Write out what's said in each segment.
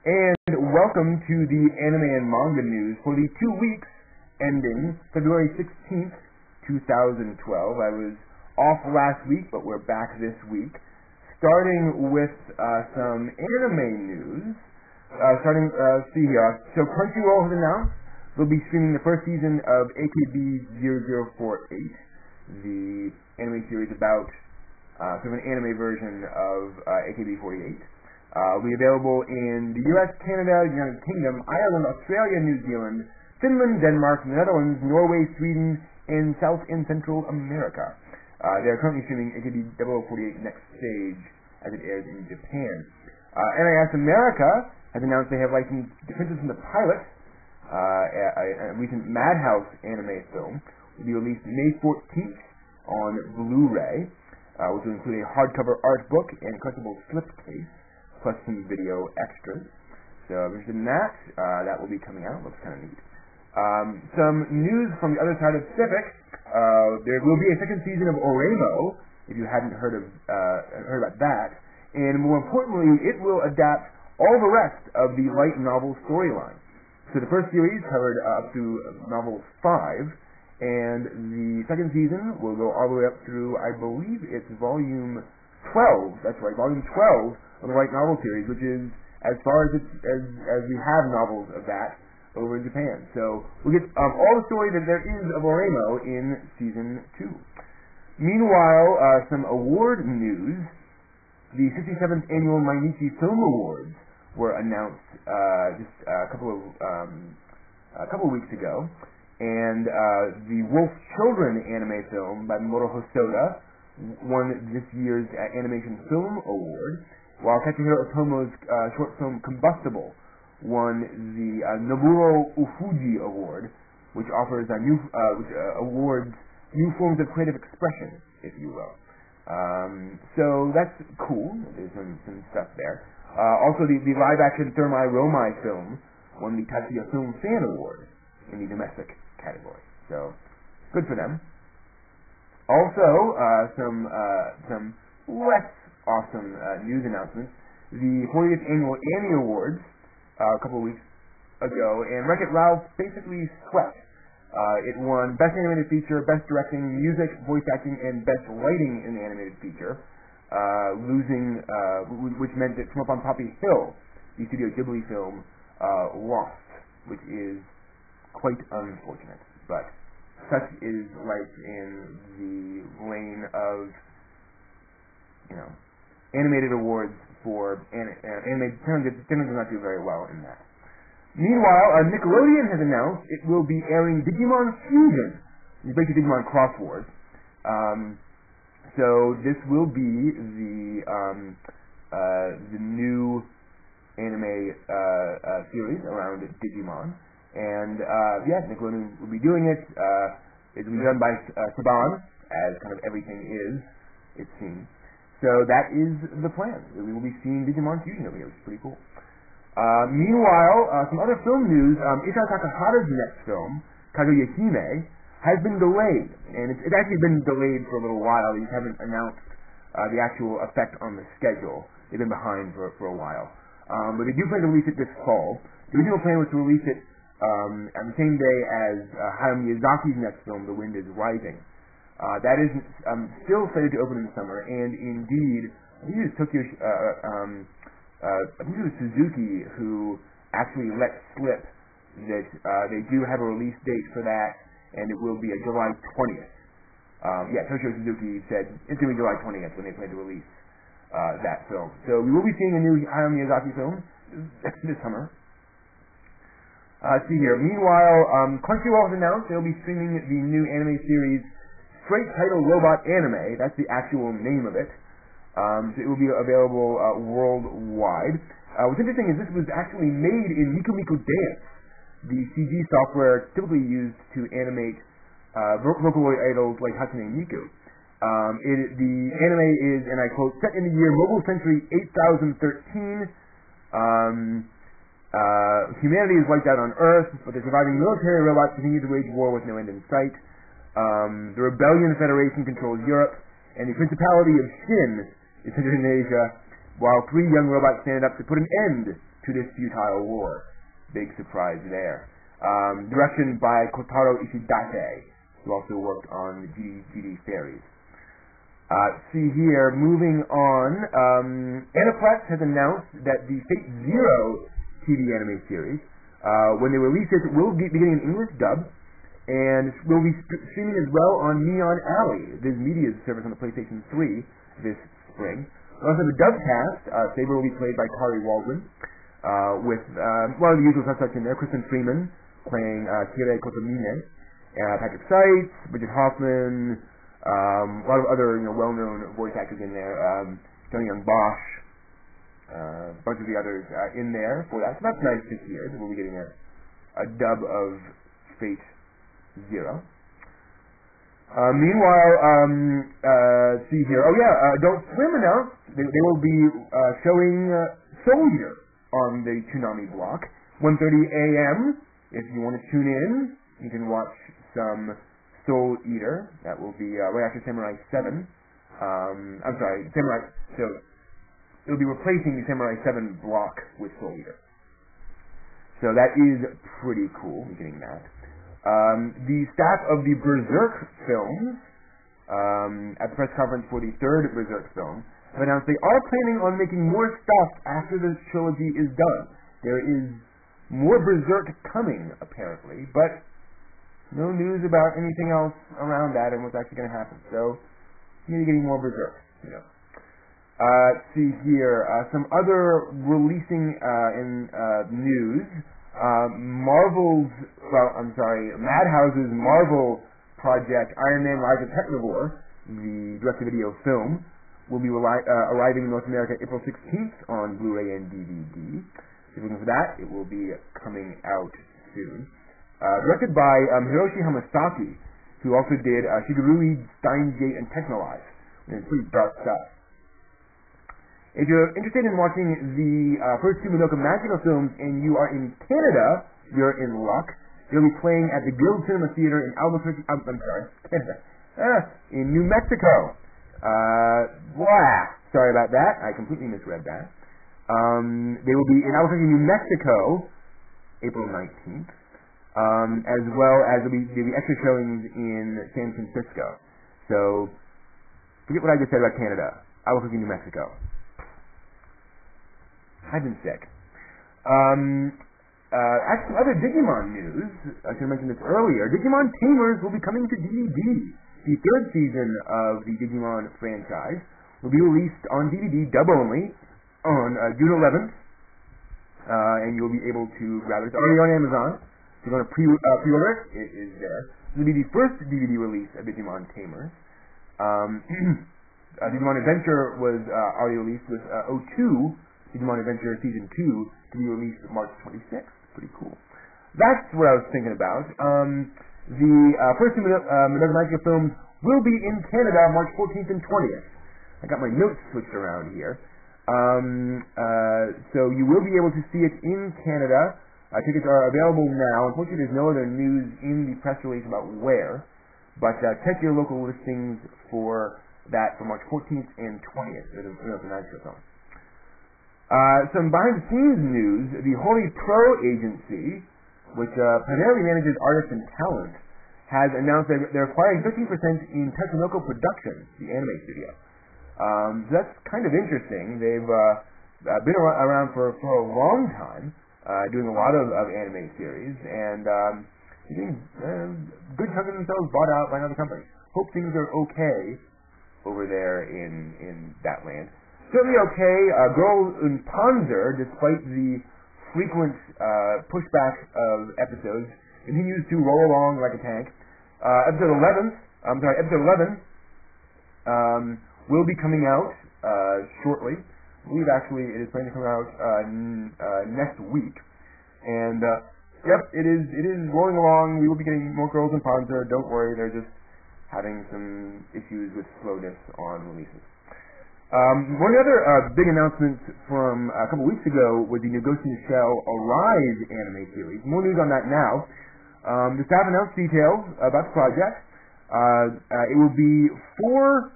And welcome to the anime and manga news for the 2 weeks ending February 16th, 2012. I was off last week, but we're back this week. Starting with some anime news. See here. So Crunchyroll has announced they'll be streaming the first season of AKB0048, the anime series about sort of an anime version of AKB48. Will be available in the U.S., Canada, United Kingdom, Ireland, Australia, New Zealand, Finland, Denmark, Netherlands, Norway, Sweden, and South and Central America. They are currently streaming AKB0048 Next Stage as it airs in Japan. NIS America has announced they have licensed The Princess and the Pilot, a recent Madhouse anime film, will be released May 14th on Blu-ray, which will include a hardcover art book and collectible slipcase, plus some video extras. So if you're interested in that, that will be coming out. Looks kind of neat. Some news from the other side of the Pacific. There will be a second season of Oremo, if you hadn't heard about that. And more importantly, it will adapt all the rest of the light novel storyline. So the first series covered up to novel 5, and the second season will go all the way up through, I believe it's volume 12. That's right, volume 12 of the light novel series, which is as far as we have novels of that over in Japan. So we'll get all the story that there is of Oremo in season 2. Meanwhile, some award news. The 67th annual Mainichi Film Awards were announced just a couple of weeks ago, and the Wolf Children anime film by Mamoru Hosoda won this year's Animation Film Award, while Katsuhiro Otomo's short film Combustible won the Nobuo Ufuji Award, which offers awards new forms of creative expression, if you will. So that's cool. There's some stuff there. Also, the live-action Thermae Romai film won the Tatsuya Film Fan Award in the domestic category. So, good for them. Also, some less awesome news announcements. The 40th annual Annie Awards a couple of weeks ago, and Wreck-It Ralph basically swept. It won Best Animated Feature, Best Directing, Music, Voice Acting, and Best Lighting in the Animated Feature, which meant that Come Up on Poppy Hill, the Studio Ghibli film, lost, which is quite unfortunate. But such is life in the lane of, animated awards for animated. Generally does not do very well in that. Meanwhile, Nickelodeon has announced it will be airing Digimon Fusion, basically Digimon Cross Wars. So this will be the new anime series around Digimon, and Nickelodeon will be doing it. It will be done by Saban, as kind of everything is, it seems. So that is the plan. We will be seeing Digimon Fusion over here, which is pretty cool. Meanwhile, some other film news. Isao Takahata's next film, Kaguya Hime, has been delayed. And it's actually been delayed for a little while. They just haven't announced the actual effect on the schedule. They've been behind for a while. But they do plan to release it this fall. The original plan was to release it on the same day as Hayao Miyazaki's next film, The Wind is Rising. That is still slated to open in the summer, and indeed, I think it was Suzuki who actually let slip that they do have a release date for that, and it will be July 20th. Toshio Suzuki said it's going to be July 20th when they plan to release that film. So we will be seeing a new Hayao Miyazaki film this summer. See here. Meanwhile, Crunchyroll has announced they'll be streaming the new anime series Straight Title Robot Anime. That's the actual name of it. So it will be available worldwide. What's interesting is this was actually made in Miku Miku Dance, the CG software typically used to animate Vocaloid idols like Hatsune Miku. The anime is, and I quote, set in the year Mobile Century 8013. Humanity is wiped out on Earth, but the surviving military robots continue to wage war with no end in sight. The Rebellion Federation controls Europe, and the Principality of Shin is centered in Asia, while 3 young robots stand up to put an end to this futile war. Big surprise there. Direction by Kotaro Ishidate, who also worked on GD Fairies. See here, moving on, Aniplex has announced that the Fate Zero TV anime series, when they release it, will be getting an English dub, and will be streaming as well on Neon Alley, Viz Media's service on the PlayStation 3 this spring. We also have a dub cast. Saber will be played by Kari Waldron, with one of the usual suspects in there, Kristen Freeman playing Kire Kotomine, Patrick Seitz, Bridget Hoffman, a lot of other well-known voice actors in there, Johnny Young Bosch, a bunch of the others in there for that. So that's nice to hear that we'll be getting a dub of Fate Zero. Meanwhile, see here. Oh yeah, Adult Swim announced they will be showing Soul Eater on the Toonami block, 1:30 a.m. If you want to tune in, you can watch some Soul Eater. That will be right after Samurai 7. I'm sorry, Samurai. So it'll be replacing the Samurai 7 block with Soul Eater. So that is pretty cool. We're getting that. The staff of the Berserk films, at the press conference for the third Berserk film, have announced they are planning on making more stuff after the trilogy is done. There is more Berserk coming, apparently, but no news about anything else around that and what's actually going to happen. So, maybe getting more Berserk. Let's see here. Some other releasing in news. Madhouse's Marvel project, Iron Man Rise of Technivore, the direct-to-video film, will be arriving in North America April 16th on Blu-ray and DVD. If you're looking for that, it will be coming out soon. Directed by Hiroshi Hamasaki, who also did Shigarui, Steins Gate, and Technolife. It's pretty dark stuff. If you're interested in watching the first two Madoka Magical films and you are in Canada, you're in luck. They'll be playing at the Guild Cinema Theater in Albuquerque, Canada, in New Mexico. Sorry about that. I completely misread that. They will be in Albuquerque, New Mexico, April 19th, as well as there'll be extra showings in San Francisco. So, forget what I just said about Canada. Albuquerque, New Mexico. I've been sick. Actually, other Digimon news, I should have mentioned this earlier. Digimon Tamers will be coming to DVD. The third season of the Digimon franchise will be released on DVD dub only on June 11th, and you'll be able to grab it. It's already on Amazon. If you're going to pre-order it, it is there. This will be the first DVD release of Digimon Tamers. Digimon Adventure was already released with 02, Digimon Adventure Season 2 to be released March 26th. Pretty cool. That's what I was thinking about. The first two Madoka Magica films will be in Canada March 14th and 20th. I got my notes switched around here. So you will be able to see it in Canada. Tickets are available now. Unfortunately, there's no other news in the press release about where. But check your local listings for that for March 14th and 20th for the Madoka Magica film. Some behind-the-scenes news. The Holy Pro Agency, which primarily manages artists and talent, has announced that they're acquiring 15% in Tatsunoko Productions, the anime studio. So that's kind of interesting. They've been around for a long time, doing a lot of anime series, and getting good chunk of themselves bought out by another company. Hope things are okay over there in that land. Certainly okay. Girl in Panzer, despite the frequent pushback of episodes, continues to roll along like a tank. Episode 11 will be coming out shortly. I believe actually it is planning to come out next week. And it is rolling along. We will be getting more Girls in Panzer. Don't worry, they're just having some issues with slowness on releases. One of the other big announcements from a couple weeks ago was the Ghost in the Shell Arise anime series. More news on that now. The staff announced details about the project. It will be 4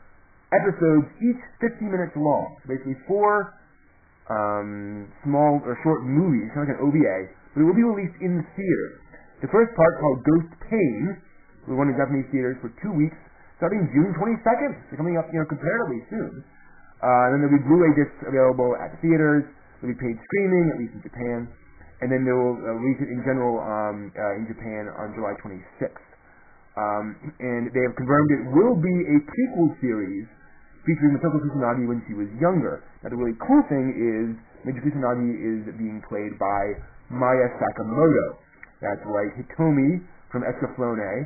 episodes, each 15 minutes long. So basically 4 small or short movies, kind of like an OVA, but it will be released in theaters. The first part, called Ghost Pain, will run in Japanese theaters for 2 weeks, starting June 22nd. So coming up, comparatively soon. And then there'll be Blu-ray discs available at theaters. There'll be paid streaming, at least in Japan. And then they will release it in general in Japan on July 26th. And they have confirmed it will be a prequel series featuring Masako Kusanagi when she was younger. Now the really cool thing is Major Kusanagi is being played by Maya Sakamoto. That's right, Hitomi from Escaflowne,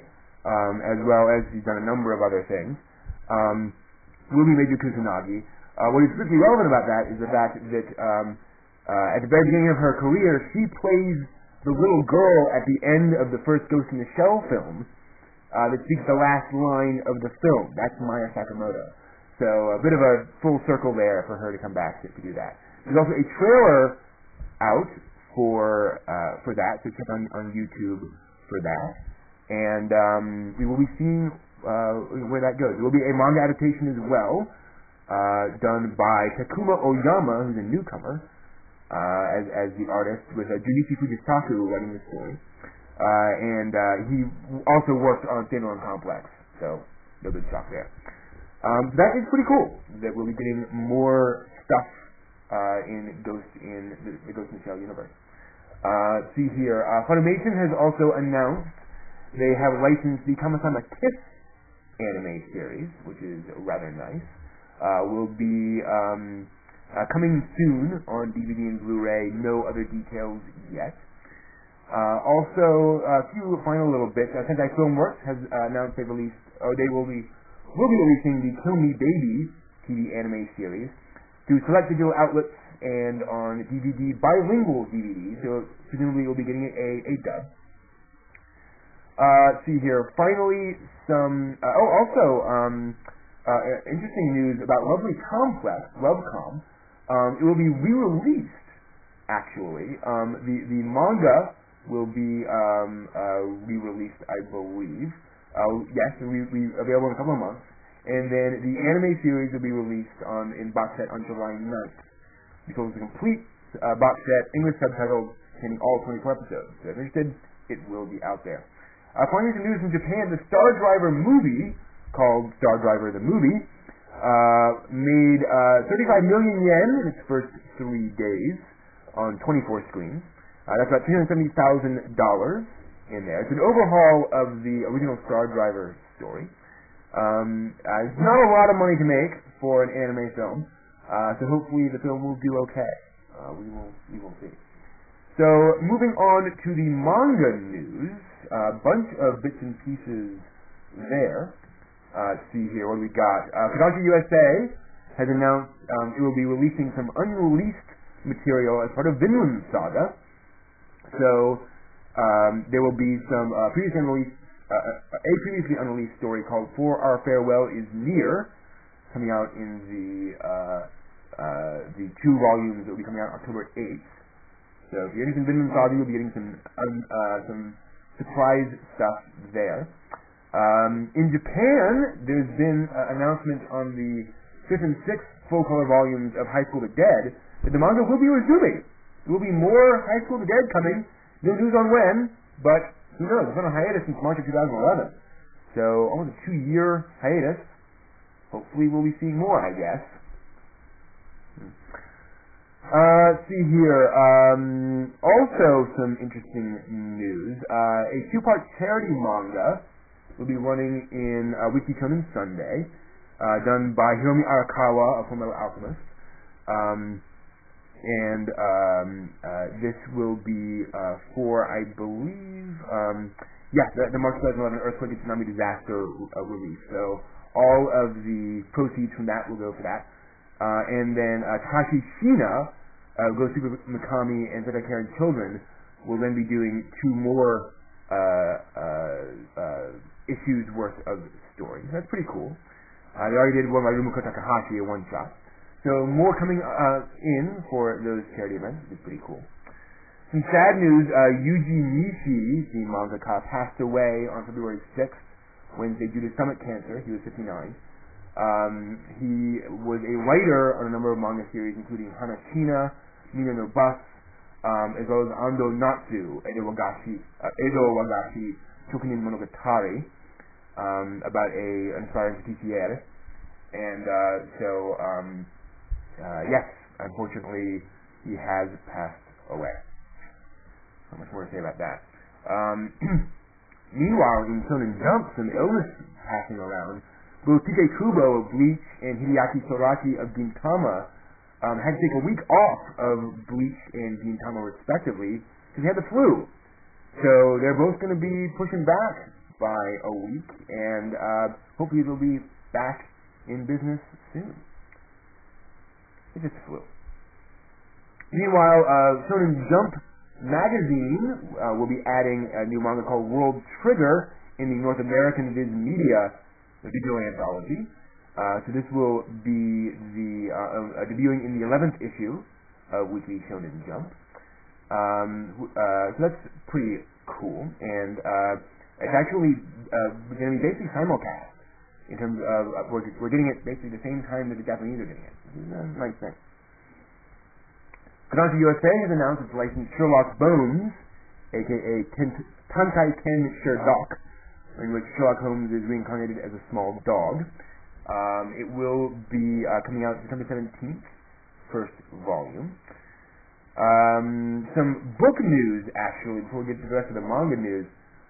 as well as she's done a number of other things, will be Major Kusanagi. What is particularly relevant about that is the fact that at the very beginning of her career, she plays the little girl at the end of the first Ghost in the Shell film that speaks the last line of the film. That's Maya Sakamoto. So a bit of a full circle there for her to come back to do that. There's also a trailer out for that, so check on YouTube for that. And we will be seeing where that goes. There will be a manga adaptation as well, done by Takuma Oyama, who's a newcomer, as the artist, with Junichi Fujisaku writing the story. And he also worked on Standalone Complex, so no big shock there. So that is pretty cool, that we'll be getting more stuff in the Ghost in the Shell universe. See here, Funimation has also announced they have licensed the Kama-sama Kiss anime series, which is rather nice. Will be coming soon on DVD and Blu-ray. No other details yet. Also, a few final little bits. Sentai Filmworks has announced they will be releasing the Kill Me Baby TV anime series through select digital outlets and on DVD, bilingual DVD, so presumably you'll be getting a dub. See here, finally, some, interesting news about Lovely Complex, Lovecom. It will be re-released, actually. The manga will be re-released, I believe. Yes, it will be available in a couple of months. And then the anime series will be released in box set on July 9th. Because it's a complete box set, English subtitles, containing all 24 episodes. So if you're interested, it will be out there. Finally, some news from Japan. The Star Driver movie, called Star Driver the Movie, made 35 million yen in its first 3 days on 24 screens. That's about $370,000 in there. It's an overhaul of the original Star Driver story. It's not a lot of money to make for an anime film, so hopefully the film will do okay. We will see. So moving on to the manga news, a bunch of bits and pieces there. Let's see here, what do we got? Kodansha USA has announced it will be releasing some unreleased material as part of Vinland Saga. So there will be some previously unreleased story called For Our Farewell Is Near, coming out in the 2 volumes that will be coming out October 8th. So if you're interested in Vinland Saga, you'll be getting some surprise stuff there. In Japan, there's been an announcement on the 5th and 6th full-color volumes of High School the Dead that the manga will be resuming. There will be more High School the Dead coming. No news on when, but who knows? It's been on hiatus since March of 2011. So almost a 2-year hiatus. Hopefully we'll be seeing more, I guess. Let's see here. Also some interesting news. A 2-part charity manga will be running in Weekly Shonen Sunday, done by Hiromi Arakawa of Fullmetal Alchemist. And this will be for, I believe, the March 2011 earthquake and tsunami disaster relief. So all of the proceeds from that will go for that. And then Takashi Shina, Go Super Mikami, and Setai Children will then be doing 2 more issues worth of stories. That's pretty cool. They already did one by Rumiko Takahashi, a one-shot. So more coming in for those charity events, which is pretty cool. Some sad news, Yuji Nishi, the mangaka, passed away on February 6th, Wednesday, due to stomach cancer. He was 59. He was a writer on a number of manga series, including Hanashina, Mina no Bus, as well as Ando Natsu, Edo Wagashi, Shokunin Monogatari, about an aspiring patissiere. And yes, unfortunately, he has passed away. Not much more to say about that. Meanwhile, in Shonen Jump, some illness passing around. Both TJ Kubo of Bleach and Hideaki Soraki of Gintama had to take a week off of Bleach and Gintama respectively because they had the flu. So they're both going to be pushing back by a week, and hopefully they'll be back in business soon. It's just flu. Meanwhile, Shonen Jump magazine will be adding a new manga called World Trigger in the North American Viz Media digital anthology. So this will be debuting in the 11th issue of Weekly Shonen Jump. So that's pretty cool, and it's actually going to be basically simulcast in terms of we're getting it basically the same time that the Japanese are getting it. Which is a nice thing. Kodansha USA has announced its licensed Sherlock Bones, aka Tankai Ken Sherlock, in which Sherlock Holmes is reincarnated as a small dog. It will be coming out September 17th, first volume. Some book news, actually, before we get to the rest of the manga news.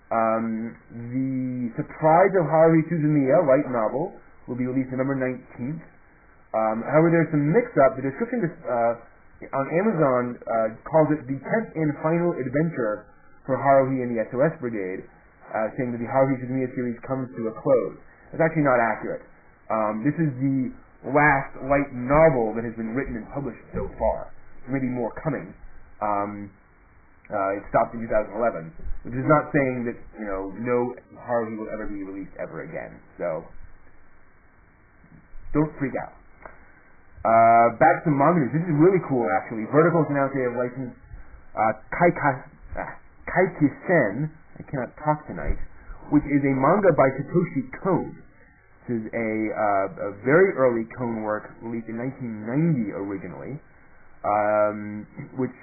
The Surprise of Haruhi Suzumiya light novel will be released November 19th. However, there's some mix-up. The description on Amazon calls it the 10th and final adventure for Haruhi and the SOS Brigade, saying that the Haruhi Suzumiya series comes to a close. It's actually not accurate. This is the last light novel that has been written and published so far. There may be more coming. It stopped in 2011, which is not saying that no Haruhi will ever be released ever again. So don't freak out. Back to manga news. This is really cool, actually. Vertical's announced they have licensed Kaikisen. I cannot talk tonight, which is a manga by Satoshi Kon. This is a very early Kon work released in 1990 originally, which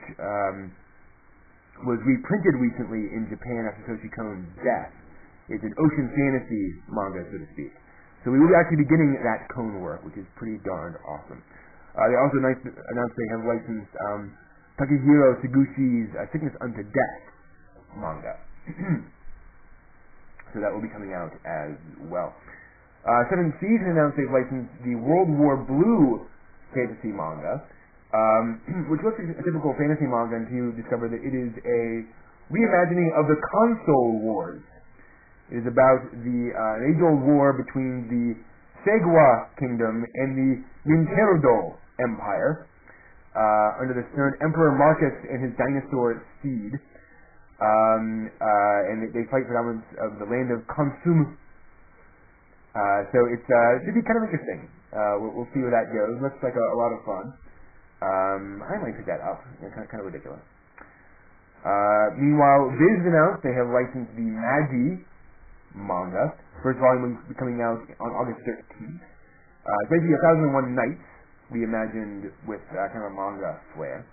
was reprinted recently in Japan after Satoshi Kon's death. It's an ocean fantasy manga, so to speak. So we will actually be getting that Kon work, which is pretty darned awesome. They also announced they have licensed Takehiro Segushi's Sickness Unto Death manga. So that will be coming out as well. Seven Seas announced they've licensed the World War Blue fantasy manga, which looks like a typical fantasy manga until you discover that it is a reimagining of the console wars. It is about an age-old war between the Segwa Kingdom and the Ninterodol Empire under the stern Emperor Marcus and his dinosaur steed. And they fight for the dominance of the land of Konsum. So it should be kind of interesting. We'll see where that goes. Looks like a lot of fun. I might pick that up. It's kind of ridiculous. Meanwhile, Viz announced they have licensed the Magi manga. First volume will be coming out on August 13th. It's basically 1001 Nights reimagined with kind of a manga flair.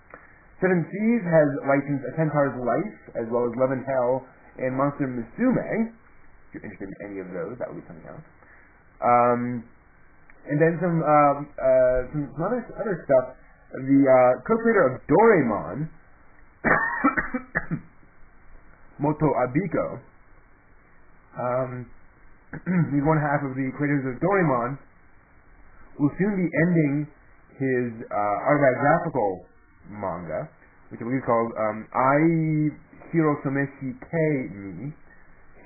Seven Seas has licensed A Centaur's Life, as well as Love and Hell, and Monster Musume. If you're interested in any of those, that will be coming out. And then some other stuff. The co-creator of Doraemon, Moto Abiko, he's one half of the creators of Doraemon, will soon be ending his autobiographical manga, which I believe is called Ai Hirosomeshi Kei Ni,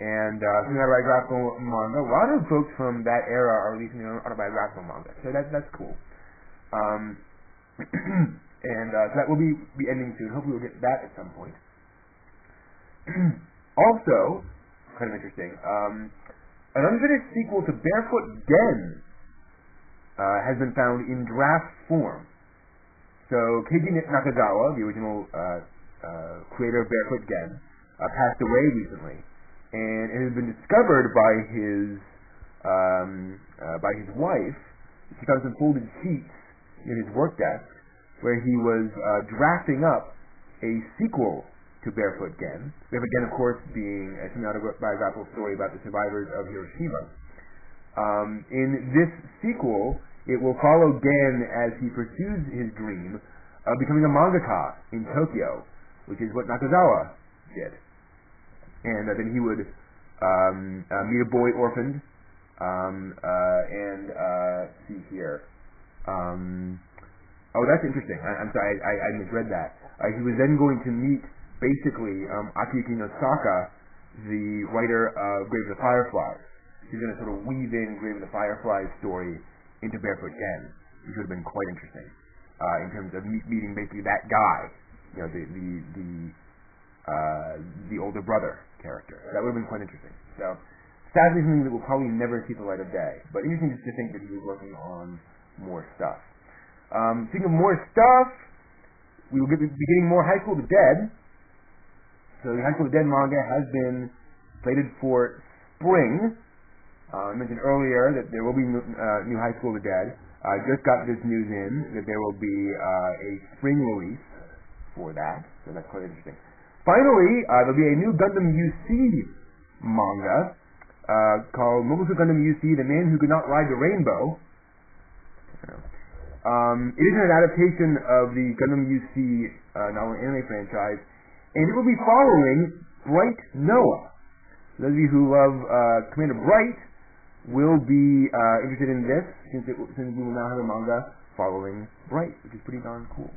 and it's an autobiographical manga. A lot of folks from that era are releasing their own autobiographical manga, so that's cool. And so that will be ending soon. Hopefully we'll get that at some point. Also, kind of interesting, an unfinished sequel to Barefoot Gen has been found in draft form. So Keiji Nakazawa, the original creator of Barefoot Gen, passed away recently, and it has been discovered by his by his wife. She found some folded sheets in his work desk where he was drafting up a sequel to Barefoot Gen. Barefoot Gen, of course, being a semi-autobiographical story about the survivors of Hiroshima. In this sequel, it will follow Gen as he pursues his dream of becoming a mangaka in Tokyo, which is what Nakazawa did. And then he would meet a boy orphaned, and see here. Oh, that's interesting. I'm sorry, I misread that. He was then going to meet, basically, Akiyuki Nosaka, the writer of Grave of the Fireflies. He's going to sort of weave in Grave of the Fireflies story into Barefoot Gen, which would have been quite interesting in terms of meeting basically that guy, you know, the older brother character. That would have been quite interesting. So, sadly, something that will probably never see the light of day. But interesting just to think that he was working on more stuff. Speaking of more stuff, we will be getting more High School of the Dead. So the High School of the Dead manga has been slated for spring. I mentioned earlier that there will be new High School of the Dead. I just got this news in that there will be a spring release for that. So that's quite interesting. Finally, there'll be a new Gundam UC manga called Mobile Suit Gundam UC: The Man Who Could Not Ride the Rainbow. It is an adaptation of the Gundam UC novel and anime franchise, and it will be following Bright Noah. Those of you who love Commander Bright will be interested in this, since we will now have a manga following Bright, which is pretty darn cool.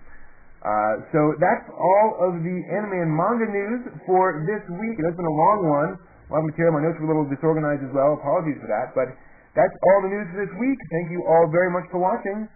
So that's all of the anime and manga news for this week. It has been a long one. A lot of material. My notes were a little disorganized as well. Apologies for that. But that's all the news for this week. Thank you all very much for watching.